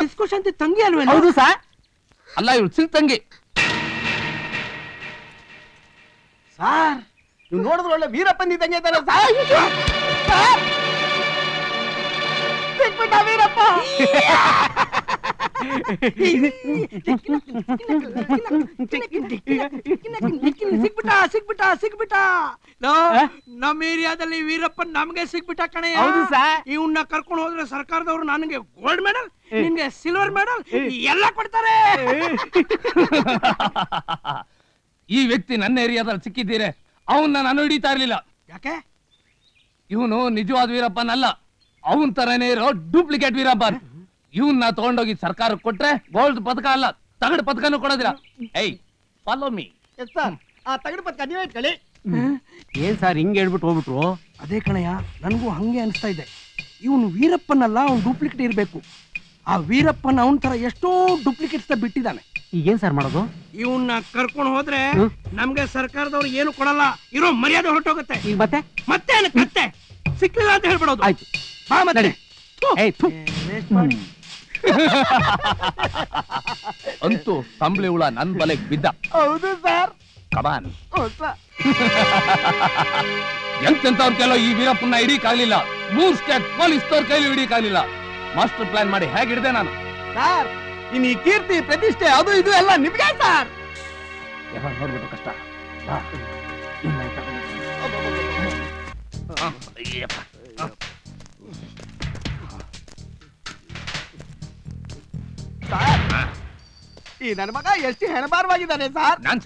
Discussion ತಂಗಿ ಅಲ್ವೇ? ಹೌದು ಸರ್. ಅಲ್ಲ ಇವಳು ಸಿಲ್ ತಂಗಿ. ಸಾರ್ ನೀವು ನೋಡಿದ್ರೆ ಒಳ್ಳೆ ವೀರಪ್ಪನ ತಂಗಿ ಇದ್ದಾರೆ ಸಿಕ್ಬಿಟ್ಟ ವೀರಪ್ಪ. ಸಿಕ್ಬಿಟ್ಟ ನಮ್ಮ ಏರಿಯಾದಲ್ಲಿ ವೀರಪ್ಪ ನಮ್ಗೆ ಸಿಕ್ಬಿಟ್ಟ ಕಣೆ. ಇವನ್ನ ಕರ್ಕೊಂಡು ಹೋದ್ರೆ ಸರ್ಕಾರದವರು ನನಗೆ ಗೋಲ್ಡ್ ಮೆಡಲ್, ನಿನ್ಗೆ ಸಿಲ್ವರ್ ಮೆಡಲ್ ಎಲ್ಲ ಕೊಡ್ತಾರೆ. ಈ ವ್ಯಕ್ತಿ ನನ್ನ ಏರಿಯಾದಲ್ಲಿ ಸಿಕ್ಕಿದ್ದೀರೆ, ಅವನ್ನ ನಾನು ಹಿಡಿತಾ ಇರ್ಲಿಲ್ಲ. ಯಾಕೆ? ಇವನು ನಿಜವಾದ ವೀರಪ್ಪನಲ್ಲ, ಅವನ್ ತರನೇ ಇರೋ ಡೂಪ್ಲಿಕೇಟ್ ವೀರಪ್ಪನ್. ಇವನ್ನ ತಗೊಂಡೋಗಿ ಸರ್ಕಾರಕ್ಕೆ ಕೊಟ್ರೆ ಗೋಲ್ಡ್ ಪದಕ ಅಲ್ಲ, ತಗಡು ಪದಕನೂ ಕೊಡೋದಿಲ್ಲ. ಏಯ್ ಫಾಲೋ ಮೀ. ಆ ತಗಡು ಪದಕ ನೀವೇ ಇಟ್ಕೊಳ್ಳಿ. ಏನ್ ಸರ್ ಹಿಂಗ್ ಹೇಳ್ಬಿಟ್ಟು ಹೋಗ್ಬಿಟ್ರು? ಅದೇ ಕಣಯ್ಯ, ನನಗೂ ಹಂಗೆ ಅನಿಸ್ತಾ ಇದೆ. ಇವನು ವೀರಪ್ಪನಲ್ಲ, ಅವ್ನು ಡೂಪ್ಲಿಕೇಟ್ ಇರಬೇಕು. ಆ ವೀರಪ್ಪನ ಅವನ ತರ ಎಷ್ಟೋ ಡೂಪ್ಲಿಕೇಟ್ಸ್ ಬಿಟ್ಟಿದ್ದಾನೆ. ಈಗೇನ್ ಸರ್ ಮಾಡೋದು? ಇವನ್ನ ಕರ್ಕೊಂಡು ಹೋದ್ರೆ ನಮ್ಗೆ ಸರ್ಕಾರದವ್ರು ಏನು ಕೊಡಲ್ಲ, ಇರೋ ಮರ್ಯಾದೆ ಹೊರಟೋಗುತ್ತೆ. ಈಗ ಮತ್ತೆ ಕತ್ತೆ ಸಿಕ್ಲಿಲ್ಲ ಅಂತ ಹೇಳ್ಬಿಡೋದು. ಆಯ್ತು ಬಾ ಮತ್ತೆ. ಅಂತೂ ಕಂಬಳಿ ಹುಳ ನನ್ ಬಲೆಗ್ ಬಿದ್ದ. ಹೌದು ಸರ್. ಕಮಾನ್. ಎಂತೆಂತವ್ರ ಕೆಲವು ಈ ವೀರಪ್ಪನ ಹಿಡಿಯಕ್ಕಾಗ್ಲಿಲ್ಲ. 3 ಸ್ಟೇಟ್ ಪೊಲೀಸ್ನವ್ರ ಕೈಲಿ ಹಿಡಿಯಕ್ಕಾಗ್ಲಿಲ್ಲ. ಮಾಸ್ಟರ್ ಪ್ಲಾನ್ ಮಾಡಿ ಹೇಗೆ ಹಿಡಿದೆ ನಾನು. ಸರ್ ಇನ್ನು ಈ ಕೀರ್ತಿ ಪ್ರತಿಷ್ಠೆ ಅದು ಇದು ಎಲ್ಲ ನಿಮ್ಗೆ ಸರ್. ನೋಡ್ಬಿಟ್ಟು ಕಷ್ಟ. ಈ ನನ್ನ ಮಗ ಎಷ್ಟು ಹೆಣಬಾರವಾಗಿದ್ದಾನೆ ಸರ್. ನಾನ್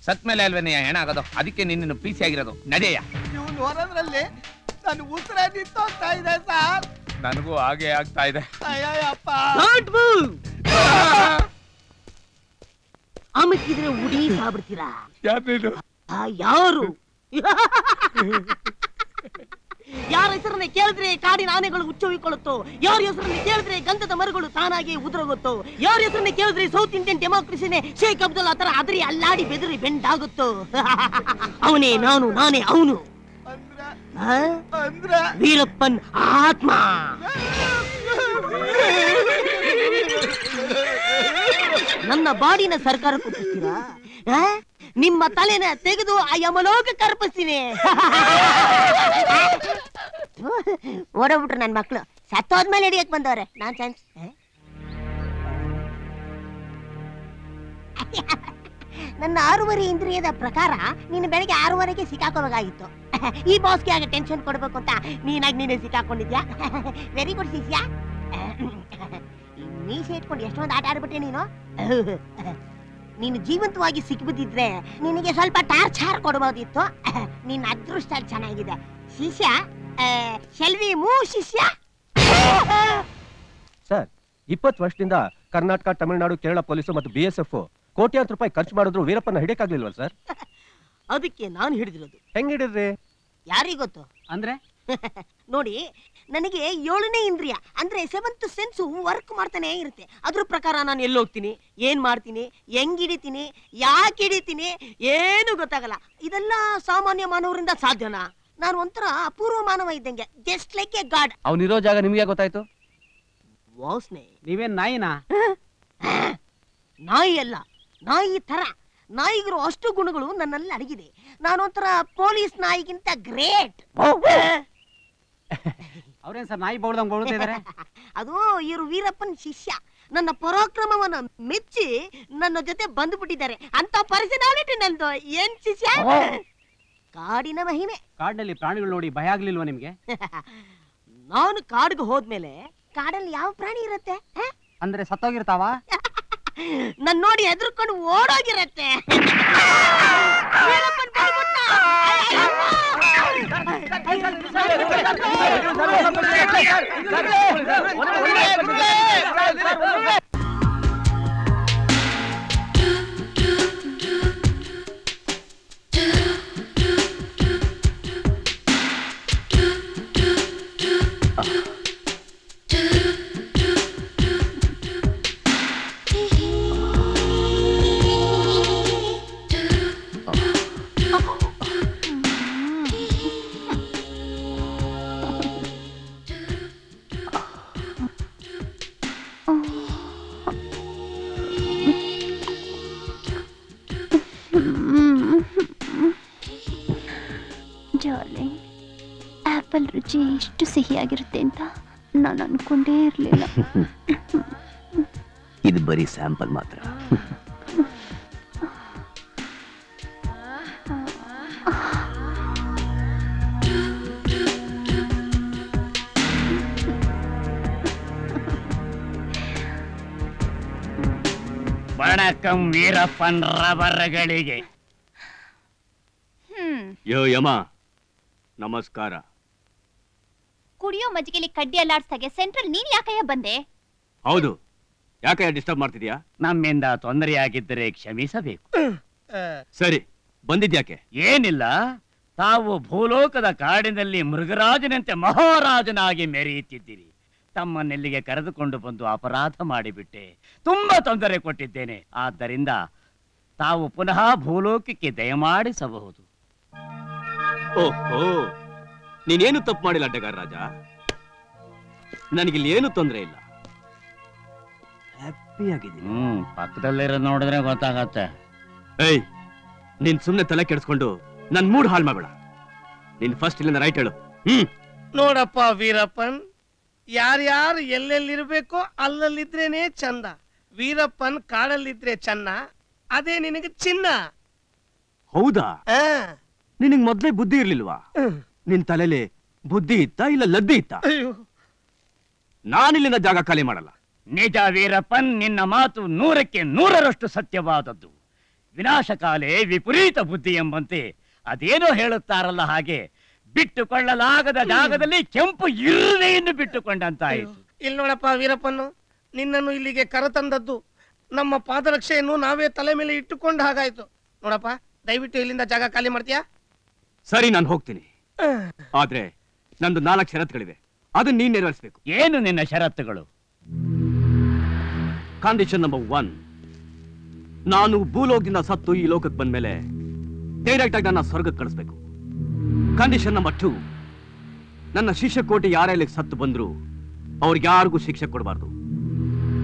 ಸತ್ ಮೇಲೆ ಅಲ್ವೇನೆ ಹೆಣ ಆಗೋದು, ಅದಕ್ಕೆ ನಿನ್ನ ಪೀಸಿ ಆಗಿರೋದು. ನಡೆಯ. ನೀವು ನೋಡೋದ್ರಲ್ಲಿ ನನ್ನ ಉಸಿರೇ ನಿಂತೋಗ್ತಾ ಇದೆ ಸರ್. ನನಗೂ ಹಾಗೆ ಆಗ್ತಾ ಇದೆ. ಅಯ್ಯಪ್ಪ. ಆಮೇಕಿದ್ರೆ ಉಡಿ ಸಾಬಿಡ್ತೀರಾ? ಯಾರು? ಯಾರ ಹೆಸರನ್ನ ಕೇಳಿದ್ರೆ ಕಾಡಿನ ಆನೆಗಳು ಹುಚ್ಚೊಯ್ಕೊಳ್ಳುತ್ತೋ, ಯಾರ ಹೆಸರನ್ನ ಕೇಳಿದ್ರೆ ಗಂಧದ ಮರಗಳು ತಾನಾಗಿ ಉದುರೋಗುತ್ತೋ, ಯಾರ ಹೆಸರನ್ನ ಕೇಳಿದ್ರೆ ಸೌತ್ ಇಂಡಿಯನ್ ಡೆಮೋಕ್ರಸಿನೇ ಶೇಖ್ ಅಬ್ದುಲ್ಲಾ ತರ ಅದರಿ ಅಲ್ಲಾಡಿ ಬೆದರಿ ಬೆಂಡಾಗುತ್ತೋ. ಅವನೇ ನಾನು, ನಾನೇ ಅವನು. ವೀರಪ್ಪನ್ ಆತ್ಮ. ನನ್ನ ಬಾಡಿನ ಸರ್ಕಾರ ಕೊಟ್ಟಿಸ್ತೀರಾ? ನಿಮ್ಮ ತಲೆನ ತೆಗೆದು ಆ ಯಮಲೋಕ ಕರ್ಪಿಸ್ತೀನಿ. ಓಡೋಗ್ಬಿಟ್ರು ನನ್ ಮಕ್ಳು. ಸತ್ತೋದ್ಮೇಲೆ ಹಿಡಿಯಕ್ ಬಂದವ್ರೆ. ನಾನ್ ಚಾನ್ಸ್. ನನ್ನ 6 ಇಂದ್ರಿಯದ ಪ್ರಕಾರ ನೀನು ಬೆಳಗ್ಗೆ 6 ಸಿಕ್ಕಾಕೋಬೇಕಾಗಿತ್ತು. ಈ ಬಾಸ್ಗೆ ಆಗ ಟೆನ್ಷನ್ ಕೊಡ್ಬೇಕು ಅಂತ ನೀನಾಗಿ ನೀನೇ ಸಿಕ್ಕಾಕೊಂಡಿದ್ಯಾ. ವೆರಿ ಗುಡ್ ಶಿಷ್ಯ. ಮೀಸೆ ಇಟ್ಕೊಂಡು ಎಷ್ಟೊಂದು ಆಟ ಆಡ್ಬಿಟ್ಟೆ ನೀನು. ನೀನು ಜೀವಂತವಾಗಿ ಸಿಕ್ಬಿದ್ದಿದ್ರೆ ನಿನಗೆ ಸ್ವಲ್ಪ ಟಾರ್ಚರ್ ಕೊಡಬಹುದಿತ್ತು. ನಿನ್ನ ಅದೃಷ್ಟ ಚೆನ್ನಾಗಿದೆ ಶಿಷ್ಯ. ಶೆಲ್ವಿ ಮೂ ಶಿಷ್ಯ. ಸರ್ 20 ವರ್ಷದಿಂದ ಕರ್ನಾಟಕ, ತಮಿಳುನಾಡು, ಕೇರಳ ಪೊಲೀಸು ಮತ್ತು BSF ಕೋಟ್ಯಾಂತರ ರೂಪಾಯಿ ಖರ್ಚು ಮಾಡಿದ್ರು ವೀರಪ್ಪನ ಹಿಡಿಯಕ್ಕಾಗ್ಲಿಲ್ವಲ್ಲ ಸರ್? ಅದಕ್ಕೆ ನಾನು ಹಿಡಿದಿರೋದು. ಹೆಂಗ್ ಹಿಡಿದ್ರಿ? ಯಾರಿಗೊತ್ತು ಅಂದ್ರೆ ನೋಡಿ, ನನಗೆ 7ನೇ ಇಂದ್ರಿಯ ಅಂದ್ರೆ 7th ಸೆನ್ಸ್ ವರ್ಕ್ ಮಾಡ್ತಾನೆ ಇರುತ್ತೆ. ಅದ್ರ ಪ್ರಕಾರ ನಾನು ಎಲ್ಲೋಗ್ತೀನಿ, ಏನ್ ಮಾಡ್ತೀನಿ, ಹೆಂಗ್ ಹಿಡಿತೀನಿ, ಯಾಕೆ ಹಿಡಿತೀನಿ ಏನು ಗೊತ್ತಾಗಲ್ಲ. ಇದೆಲ್ಲ ಸಾಮಾನ್ಯ ಮಾನವರಿಂದ ಸಾಧ್ಯನಾ? ನಾನು ಒಂಥರ ಅಪೂರ್ವ ಮಾನವ ಇದ್ದಂಗೆ, ಜಸ್ಟ್ ಲೈಕ್ ಎ ಗಾಡ್. ಅವನಿರೋ ಜಾಗ ನಿಮ್ಗೆ ಗೊತ್ತಾಯ್ತು? ವಾಸ್ನೆ. ನೀವೇನ್ ನಾಯಿನಾ? ನಾಯಿ ಅಲ್ಲ, ನಾಯಿ ತರ. ನಾಯಿಗಿರೋ ಅಷ್ಟು ಗುಣಗಳು ನನ್ನಲ್ಲಿ ಅಡಗಿದೆ. ನಾನೊಂಥರ ಪೊಲೀಸ್ ನಾಯಿಗಿಂತ ಗ್ರೇಟ್. ಅವ್ರೇನ್ ಸರ್ ನಾಯಿ ಬೌಳ್ದಂಗ್ ಬೌಳ್ತಿದಾರೆ? ಅದು ಇವರು ವೀರಪ್ಪನ್ ಶಿಷ್ಯ. ನನ್ನ ಪರಾಕ್ರಮವನ್ನ ಮೆಚ್ಚಿ ನನ್ನ ಜೊತೆ ಬಂದ್ಬಿಟ್ಟಿದ್ದಾರೆ. ಅಂತ ಪರ್ಸನಾಲಿಟಿ ನಂದು. ಏನ್ ಶಿಷ್ಯ? ಕಾಡಿನ ಮಹಿಮೆ. ಕಾಡಿನಲ್ಲಿ ಪ್ರಾಣಿಗಳು ನೋಡಿ ಭಯ ಆಗ್ಲಿಲ್ವಾ ನಿಮ್ಗೆ? ನಾನು ಕಾಡಿಗೆ ಹೋದ್ಮೇಲೆ ಕಾಡಲ್ಲಿ ಯಾವ ಪ್ರಾಣಿ ಇರುತ್ತೆ? ಅಂದ್ರೆ ಸತ್ತೋಗಿರ್ತಾವ? ನನ್ ನೋಡಿ ಹೆದರ್ಕೊಂಡು ಓಡೋಗಿರತ್ತೆ. ಡಾರ್ಲಿಂಗ್, ಆಪಲ್ ರುಚಿ ಎಷ್ಟು ಸಿಹಿಯಾಗಿರುತ್ತೆ ಅಂತ ನಾನು ಅನ್ಕೊಂಡೇ ಇರಲಿಲ್ಲ. ಇದು ಬರೀ ಸ್ಯಾಂಪಲ್ ಮಾತ್ರ. ವಣಕಂ ವೀರಪ್ಪನ್ ರಬರ್ಗಳಿಗೆ. ಯೋ ಯಮ, ನಮಸ್ಕಾರ. ಕುಡಿಯೋ ಮಜ್ಜಿಗೆಲಿ ಕಡ್ಡಿ ಅಲ್ಲಾಡ್ಸ್ದಾಗೆ ಸೆಂಟ್ರಲ್ ನೀನ್ ಯಾಕಯ್ಯ ಬಂದೆ? ಹೌದು, ಯಾಕೆ ಡಿಸ್ಟರ್ಬ್ ಮಾಡ್ತಿದ್ಯಾ? ನಮ್ಮಿಂದ ತೊಂದರೆಯಾಗಿದ್ದರೆ ಕ್ಷಮಿಸಬೇಕು. ಸರಿ, ಬಂದಿದ್ಯಾಕೆ? ಏನಿಲ್ಲ, ತಾವು ಭೂಲೋಕದ ಕಾಡಿನಲ್ಲಿ ಮೃಗರಾಜನಂತೆ ಮಹಾರಾಜನಾಗಿ ಮೆರೆಯುತ್ತಿದ್ದೀರಿ. ತಮ್ಮನ್ನೆಲ್ಲಿಗೆ ಕರೆದುಕೊಂಡು ಬಂದು ಅಪರಾಧ ಮಾಡಿಬಿಟ್ಟೆ, ತುಂಬಾ ತೊಂದರೆ ಕೊಟ್ಟಿದ್ದೇನೆ. ಆದ್ದರಿಂದ ತಾವು ಪುನಃ ಭೂಲೋಕಕ್ಕೆ ದಯಮಾಡಿಸಬಹುದು. ಓಹೋ, ನೀನೇನು ತಪ್ಪು ಮಾಡಿಲ್ಲ ಅಡ್ಡಗಾರ ರಾಜ. ನನಗಿಲ್ಲಿ ಏನು ತೊಂದರೆ ಇಲ್ಲ, ಹ್ಯಾಪಿ ಆಗಿದ್ದೀನಿ. ಪಕ್ಕದಲ್ಲಿರೋ ನೋಡಿದ್ರೆ ಗೊತ್ತಾಗತ್ತೆ. ಏಯ್, ನೀನ್ ಸುಮ್ನೆ ತಲೆ ಕೆಡಿಸ್ಕೊಂಡು ನನ್ ಮೂಡ್ ಹಾಳು ಮಾಡಬೇಡ. ನೀನ್ ಫಸ್ಟ್ ಇಲ್ಲಿಂದ ರೈಟ್ ಹೇಳು. ನೋಡಪ್ಪ ವೀರಪ್ಪನ್, ಯಾರ್ಯಾರು ಎಲ್ಲೆಲ್ಲಿರ್ಬೇಕೋ ಅಲ್ಲಲ್ಲಿದ್ರೇನೆ ಚಂದ. ವೀರಪ್ಪನ್ ಕಾಡಲ್ಲಿದ್ರೆ ಚೆನ್ನ, ಅದೇ ನಿನಗೆ ಚಿನ್ನ. ಹೌದಾ? ನಿನಗ್ ಮೊದ್ಲೇ ಬುದ್ಧಿ ಇರ್ಲಿಲ್ವಾ? ನಿನ್ ತಲೆಲಿ ಬುದ್ಧಿ ಇತ್ತ ಇಲ್ಲ ಲದ್ದಿ ಇತ್ತ? ನಾನಿಲ್ಲಿಂದ ಜಾಗ ಖಾಲಿ ಮಾಡಲ್ಲ. ನಿಜ ವೀರಪ್ಪನ್, ನಿನ್ನ ಮಾತು 100ಕ್ಕೆ 100ರಷ್ಟು ಸತ್ಯವಾದದ್ದು. ವಿನಾಶಕಾಲೇ ವಿಪರೀತ ಬುದ್ಧಿ ಎಂಬಂತೆ ಅದೇನೋ ಹೇಳುತ್ತಾರಲ್ಲ, ಹಾಗೆ ಬಿಟ್ಟುಕೊಳ್ಳಲಾಗದ ಜಾಗದಲ್ಲಿ ಕೆಂಪು ಇರುವೆಯನ್ನು ಬಿಟ್ಟುಕೊಂಡಂತಾಯಿತು. ಇಲ್ಲಿ ನೋಡಪ್ಪ ವೀರಪ್ಪನ್ನು, ನಿನ್ನನ್ನು ಇಲ್ಲಿಗೆ ಕರೆತಂದದ್ದು ನಮ್ಮ ಪಾದರಕ್ಷೆಯನ್ನು ನಾವೇ ತಲೆ ಮೇಲೆ ಇಟ್ಟುಕೊಂಡ ಹಾಗಾಯ್ತು. ನೋಡಪ್ಪ, ದಯವಿಟ್ಟು ಇಲ್ಲಿಂದ ಜಾಗ ಖಾಲಿ ಮಾಡ್ತೀಯಾ? ಸರಿ, ನಾನು ಹೋಗ್ತೀನಿ. ಆದ್ರೆ ನಂದು 4 ಷರತ್ತುಗಳಿವೆ, ಅದನ್ನ ನೀನ್ ನೆರವೇರಿಸಬೇಕು. ಏನು ನಿನ್ನ ಷರತ್ತುಗಳು? ಕಂಡೀಷನ್ ನಂಬರ್ 1, ನಾನು ಭೂಲೋಕದಿಂದ ಸತ್ತು ಈ ಲೋಕಕ್ಕೆ ಬಂದ್ಮೇಲೆ ಡೈರೆಕ್ಟ್ ಆಗಿ ನನ್ನ ಸ್ವರ್ಗಕ್ಕೆ ಕಳಿಸ್ಬೇಕು. ಕಂಡೀಷನ್ ನಂಬರ್ 2, ನನ್ನ ಶಿಷ್ಯ ಕೋಟಿ ಯಾರೆಲ್ಲ ಸತ್ತು ಬಂದ್ರು ಅವ್ರಿಗೆ ಯಾರಿಗೂ ಶಿಕ್ಷೆ ಕೊಡಬಾರ್ದು.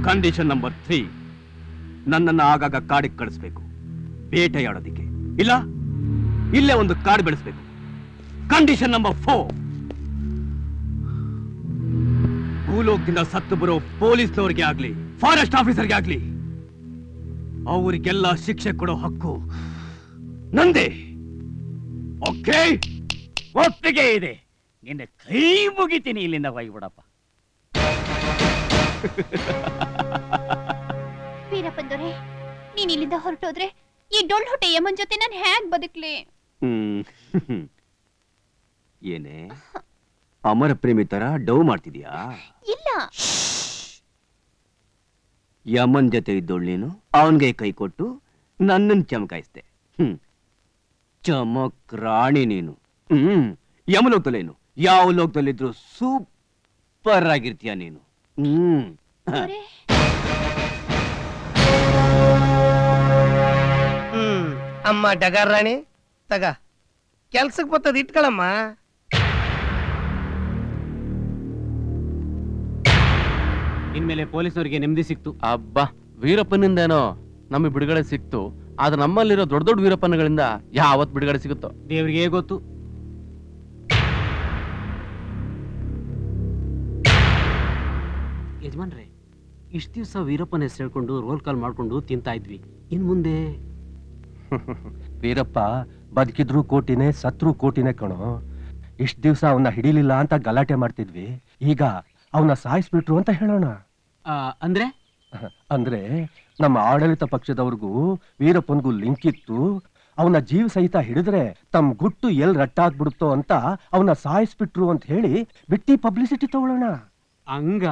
ಕಂಡೀಷನ್ ನಂಬರ್ 3, ನನ್ನನ್ನು ಆಗಾಗ ಕಾಡಿಗೆ ಕಳಿಸ್ಬೇಕು ಬೇಟೆಯಾಡೋದಿಕ್ಕೆ, ಇಲ್ಲ ಇಲ್ಲೇ ಒಂದು ಕಾಡು ಬೆಳೆಸ್ಬೇಕು. ಕಂಡೀಷನ್ ನಂಬರ್ 4, ಭೂಲೋಕದಿಂದ ಸತ್ತು ಬರೋ ಪೊಲೀಸ್ನವ್ರಿಗೆ ಆಗ್ಲಿ ಫಾರೆಸ್ಟ್ ಆಫೀಸರ್ಗೆ ಆಗ್ಲಿ ಅವರಿಗೆಲ್ಲ ಶಿಕ್ಷೆ ಕೊಡೋ ಹಕ್ಕು ನಂದೇ. ಓಕೆ? ಒಪ್ಪಿಗೆ ಇದೆ. ನಿನ್ನ ಕೈ ಮುಗಿತೀನಿ, ಇಲ್ಲಿಂದ ಹೋಗ್ಬಿಡಪ್ಪ. ವೀರಪ್ಪನ್ ದೊರೆ, ನೀನ್ ಇಲ್ಲಿಂದ ಹೊರಟೋದ್ರೆ ಈ ಡೊಳ್ಳು ಹೊಟ್ಟೆ ಯಮನ್ ಜೊತೆ ನಾನು ಹ್ಯಾಗ್ ಬದುಕ್ಲಿ? ಏನೇ ಅಮರ ಪ್ರೇಮಿ ತರ ಡವ್ ಮಾಡ್ತಿದ್ಯಾ? ಇಲ್ಲ, ಯಮನ್ ಜೊತೆ ಇದ್ದೋಳು ನೀನು, ಅವನ್ಗೆ ಕೈ ಕೊಟ್ಟು ನನ್ನನ್ನು ಚಮಕಾಯಿಸ್ದೆ. ಚಮಕ್ ರಾಣಿ ನೀನು. ಯಮಲೋಕದಲ್ಲೇನು, ಯಾವ ಲೋಕದಲ್ಲಿದ್ರು ಸೂಪರ್ ಆಗಿರ್ತೀಯ ನೀನು. ಅಮ್ಮ ಡಗಾರ್ ರಾಣಿ, ತಗ ಕೆಲ್ಸಕ್ಕೆ ಬರ್ತದ ಇಟ್ಕೊಳಮ್ಮ. ಇನ್ಮೇಲೆ ಪೊಲೀಸ್ನವರಿಗೆ ನೆಮ್ಮದಿ ಸಿಕ್ತು. ಅಬ್ಬಾ, ವೀರಪ್ಪನಿಂದೇನೋ ನಮಗೆ ಬಿಡುಗಡೆ ಸಿಕ್ತು. ಆದ್ರೆ ನಮ್ಮಲ್ಲಿರೋ ದೊಡ್ಡ ದೊಡ್ಡ ವೀರಪ್ಪನಗಳಿಂದ ಯಾವತ್ ಬಿಡುಗಡೆ ಸಿಗುತ್ತೋ ದೇವ್ರಿಗೆ ಗೊತ್ತು. ಯಜಮಾನ್ರೆ, ಇಷ್ಟ ದಿವಸ ವೀರಪ್ಪನ ಹೆಸರು ಹೇಳ್ಕೊಂಡು ರೋಲ್ ಕಾಲ್ ಮಾಡ್ಕೊಂಡು ತಿಂತಾ ಇದ್ವಿ. ಇನ್ ಮುಂದೆ ವೀರಪ್ಪ ಬದುಕಿದ್ರು ಕೋಟಿನೇ, ಸತ್ರು ಕೋಟಿನೇ ಕಣೋ. ಇಷ್ಟ ದಿವ್ಸ ಅವನ್ನ ಹಿಡಿಲಿಲ್ಲ ಅಂತ ಗಲಾಟೆ ಮಾಡ್ತಿದ್ವಿ, ಈಗ ಅವನ್ನ ಸಾಯಿಸ್ಬಿಟ್ರು ಅಂತ ಹೇಳೋಣ. ಅಂದ್ರೆ ಅಂದ್ರೆ ನಮ್ಮ ಆಡಳಿತ ಪಕ್ಷದವ್ರಿಗೂ ವೀರಪ್ಪನ್ಗೂ ಲಿಂಕ್ ಇತ್ತು. ಅವನ ಜೀವ ಸಹಿತ ಹಿಡಿದ್ರೆ ತಮ್ಮ ಗುಟ್ಟು ಎಲ್ ರಟ್ಟಾಗ್ಬಿಡುತ್ತೋ ಅಂತ ಅವನ್ನ ಸಾಯಿಸ್ಬಿಟ್ರು ಅಂತ ಹೇಳಿ ಬಿಟ್ಟಿ ಪಬ್ಲಿಸಿಟಿ ತಗೊಳ್ಳೋಣ. ಹಂಗ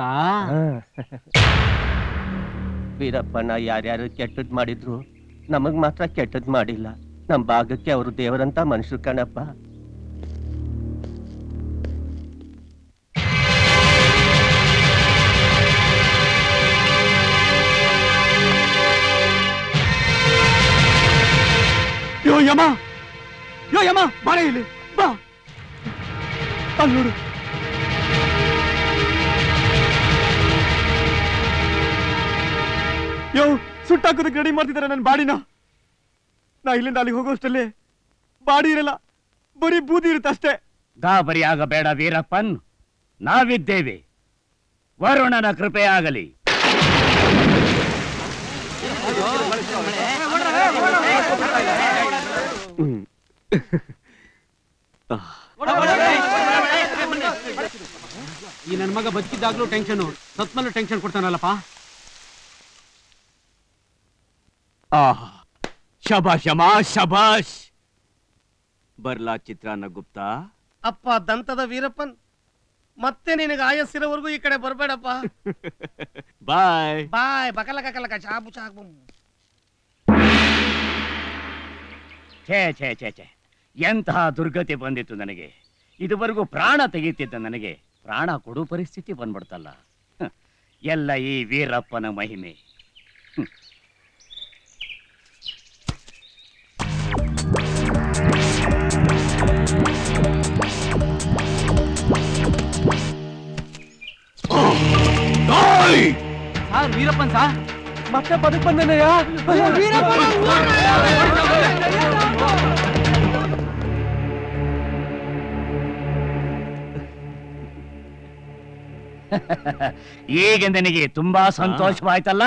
ವೀರಪ್ಪನ ಯಾರ್ಯಾರು ಕೆಟ್ಟದ್ ಮಾಡಿದ್ರು, ನಮಗ್ ಮಾತ್ರ ಕೆಟ್ಟದ್ ಮಾಡಿಲ್ಲ. ನಮ್ ಭಾಗಕ್ಕೆ ಅವರು ದೇವರಂತ ಮನುಷ್ಯರು ಕಣಪ್ಪ. ಯೋ ಯಮ, ಯೋ ಯಮ, ಬಾರೆ ಇಲ್ಲಿ ಬಾ. ಅಲ್ಲಿ ನೋಡು, ಯೋ ಸುಟ್ಟಾಕೋದಕ್ಕೆ ರೆಡಿ ಮಾಡ್ತಿದ್ದಾರೆ ನನ್ನ ಬಾಡಿನ. ನಾ ಇಲ್ಲಿಂದ ಅಲ್ಲಿಗೆ ಹೋಗೋಷ್ಟಲ್ಲಿ ಬಾಡಿ ಇರಲ್ಲ, ಬರೀ ಬೂದಿ ಇರುತ್ತೆ ಅಷ್ಟೇ. ಗಾಬರಿ ಆಗಬೇಡ ವೀರಪ್ಪನ್, ನಾವಿದ್ದೇವೆ. ವರುಣನ ಕೃಪೆಯಾಗಲಿ. ಈ ನನ್ನ ಮಗ ಬದುಕಿದ್ದಾಗ್ಲೂ ಟೆನ್ಷನ್, ಸತ್ಮೇಲೂ ಟೆನ್ಷನ್ ಕೊಡ್ತಾನಲ್ಲಪ್ಪ. ಶಬಾಷ್ ಅಮ್ಮ, ಶಬಾಷ್. ಬರ್ಲಾ ಚಿತ್ರಾನ್ನ ಗುಪ್ತಾ? ಅಪ್ಪ ದಂತದ ವೀರಪ್ಪನ್, ಮತ್ತೆ ನಿನಗೆ ಆಯಸ್ಸಿರೋವರೆಗೂ ಈ ಕಡೆ ಬರ್ಬೇಡಪ್ಪ. ಬಾಯ್ ಬಾಯ್. ಬಕಲ ಕಕಲಕ ಚಾಬು ಚಾಬು. ಛೇ ಛೇ ಛೇ ಛೇ, ಎಂತಹ ದುರ್ಗತಿ ಬಂದಿತ್ತು ನನಗೆ. ಇದುವರೆಗೂ ಪ್ರಾಣ ತೆಗೀತಿದ್ದ ನನಗೆ ಪ್ರಾಣ ಕೊಡು ಪರಿಸ್ಥಿತಿ ಬಂದ್ಬಿಡ್ತಲ್ಲ. ಎಲ್ಲ ಈ ವೀರಪ್ಪನ ಮಹಿಮೆ. ಸಾರ್ ವೀರಪ್ಪನ್ ಸಾರ್ ಮತ್ತೆ ಬದುಕ್ ಬಂದನಯ್ಯ. ಈಗ ನನಗೆ ತುಂಬಾ ಸಂತೋಷವಾಯ್ತಲ್ಲ.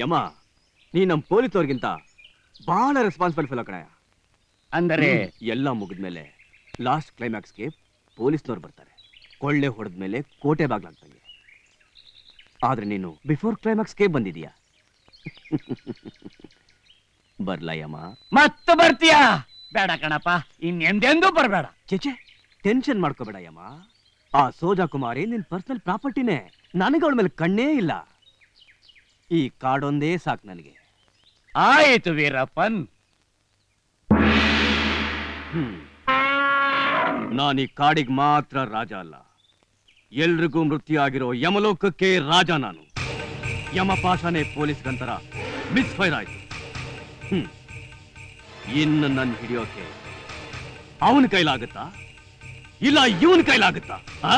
ಯಮ್ಮ, ನೀ ನಮ್ ಪೊಲೀಸವ್ರಿಗಿಂತ ಬಹಳ ರೆಸ್ಪಾನ್ಸಿಬಲ್ ಫೆಲೋ ಕಣಯ್ಯ. ಅಂದರೆ ಎಲ್ಲ ಮುಗಿದ್ಮೇಲೆ ಲಾಸ್ಟ್ ಕ್ಲೈಮ್ಯಾಕ್ಸ್ಗೆ ಪೊಲೀಸ್ನವ್ರು ಬರ್ತಾರೆ. ಕೊಳ್ಳೆ ಹೊಡೆದ್ಮೇಲೆ ಕೋಟೆ ಬಾಗ್ಲಾಗ್ತಂಗೆ. ಆದ್ರೆ ನೀನು ಬಿಫೋರ್ ಕ್ಲೈಮ್ಯಾಕ್ಸ್ಗೆ ಬಂದಿದೀಯ. ಬರ್ಲಯ್ಯಮ್ಮ? ಮತ್ತೆ ಬರ್ತೀಯಾ? ಬೇಡ ಕಣಪ್ಪ, ಇನ್ನೆಂದೆಂದೂ ಬರಬೇಡ. ಚೇಚೆ, ಟೆನ್ಷನ್ ಮಾಡ್ಕೋಬೇಡ ಯಮ್ಮ. ಆ ಸೋಜಾ ಕುಮಾರಿ ನಿನ್ ಪರ್ಸನಲ್ ಪ್ರಾಪರ್ಟಿನೇ. ನನಗೆ ಅವಳ ಮೇಲೆ ಕಣ್ಣೇ ಇಲ್ಲ. ಈ ಕಾಡೊಂದೇ ಸಾಕು ನನಗೆ. ಆಯಿತು ವೀರಪ್ಪನ್. ನಾನು ಈ ಕಾಡಿಗೆ ಮಾತ್ರ ರಾಜ ಅಲ್ಲ, ಎಲ್ರಿಗೂ ಮೃತ್ಯು ಆಗಿರೋ ಯಮಲೋಕಕ್ಕೆ ರಾಜ ನಾನು. ಯಮಪಾಶನೇ ಪೊಲೀಸ್ಗಂತರ ಮಿಸ್ಫೈರ್ ಆಯ್ತು. ಇನ್ನು ನನ್ನ ಹಿಡಿಯೋಕೆ ಅವನ ಕೈಲಾಗುತ್ತಾ ಇಲ್ಲ ಇವನ್ ಕೈಲಾಗುತ್ತಾ? ಆ